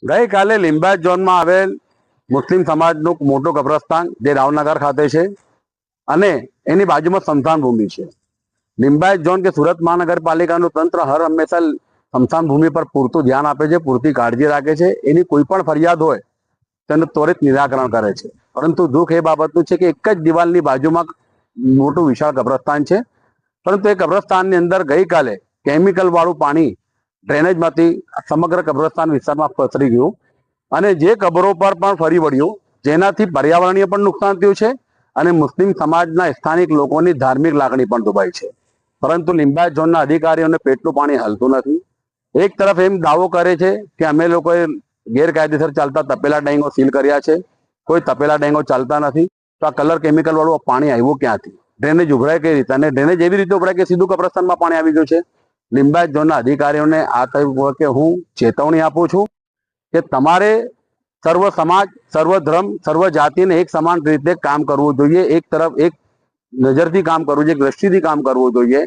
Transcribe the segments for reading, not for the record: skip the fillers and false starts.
ગઈકાલે લિંબાયત ઝોનમાં આવેલ મુસ્લિમ સમાજનું મોટું કબ્રસ્તાન જે રાવનગર ખાતે છે અને એની બાજુમાં સ્મશાન ભૂમિ છે. લિંબાયત ઝોન કે સુરત મહાનગરપાલિકાનું તંત્ર હર હંમેશા સ્મશાન ભૂમિ પર પૂરતું ધ્યાન આપે છે, પૂરતી કાળજી રાખે છે. એની કોઈ પણ ફરિયાદ હોય તેનું ત્વરિત નિરાકરણ કરે છે. પરંતુ દુઃખ એ બાબતનું છે કે એક જ દિવાલની બાજુમાં મોટું વિશાળ કબ્રસ્તાન છે, પરંતુ એ કબ્રસ્તાનની અંદર ગઈકાલે કેમિકલ વાળું પાણી ડ્રેનેજમાંથી સમગ્ર કબ્રસ્તાન વિસ્તારમાં પસરી ગયું અને જે કબરો પર પણ ફરી વળ્યું, જેનાથી પર્યાવરણીય પણ નુકસાન થયું છે અને મુસ્લિમ સમાજના સ્થાનિક લોકોની ધાર્મિક લાગણી પણ દુભાઈ છે. પરંતુ લિંબાયત ઝોનના અધિકારીઓને પેટનું પાણી હાલતું નથી. એક તરફ એમ દાવો કરે છે કે અમે લોકોએ ગેરકાયદેસર ચાલતા તપેલા ડાઈંગો સીલ કર્યા છે, કોઈ તપેલા ડાઈંગો ચાલતા નથી. તો આ કલર કેમિકલ વાળું પાણી આવ્યું ક્યાંથી? ડ્રેનેજ ઉભરાય કઈ રીતે? અને ડ્રેનેજ એવી રીતે ઉભરાય કે સીધું કબ્રસ્તાનમાં પાણી આવી ગયું છે. લિંબાયત ઝોનના અધિકારીઓને આ તબક્કે હું ચેતવણી આપું છું કે તમારે સર્વ સમાજ, સર્વ ધર્મ, સર્વ જાતિને એક સમાન રીતે કામ કરવું જોઈએ. એક તરફ એક નજરથી કામ કરવું જોઈએ, એક દ્રષ્ટિથી કામ કરવું જોઈએ.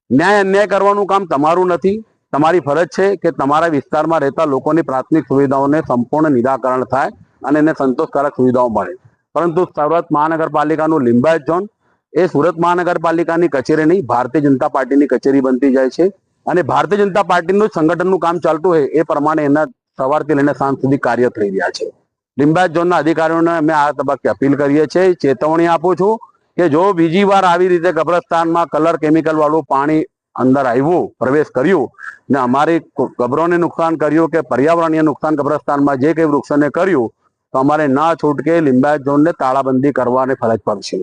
ન્યાય અન્યાય કરવાનું કામ તમારું નથી. તમારી ફરજ છે કે તમારા વિસ્તારમાં રહેતા લોકોની પ્રાથમિક સુવિધાઓને સંપૂર્ણ નિરાકરણ થાય અને એને સંતોષકારક સુવિધાઓ મળે. પરંતુ સુરત મહાનગરપાલિકાનું લિંબાયત ઝોન એ સુરત મહાનગરપાલિકાની કચેરી નહીં, ભારતીય જનતા પાર્ટીની કચેરી બનતી જાય છે અને ભારતીય જનતા પાર્ટીનું સંગઠનનું કામ ચાલતું હોય એ પ્રમાણે એના સવારથી લઈને સાંજ સુધી કાર્ય થઈ રહ્યા છે. લિંબાયત ઝોનના અધિકારીઓને અમે આ તબક્કે અપીલ કરીએ છીએ, ચેતવણી આપું છું કે જો બીજી વાર આવી રીતે કબ્રસ્તાનમાં કલર કેમિકલ વાળું પાણી અંદર આવ્યું, પ્રવેશ કર્યું ને અમારી કબરોને નુકસાન કર્યું કે પર્યાવરણીય નુકસાન કબ્રસ્તાનમાં જે કંઈ વૃક્ષોને કર્યું, તો અમારે ના છૂટકે લિંબાયત ઝોનને તાળાબંધી કરવાની ફરજ પડશે.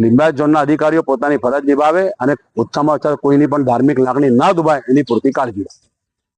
લિંબાયત ઝોનના અધિકારીઓ પોતાની ફરજ નિભાવે અને ઓછામાં ઓછા કોઈની પણ ધાર્મિક લાગણી ના દુભાય એની પૂરતી કાળજી રાખે.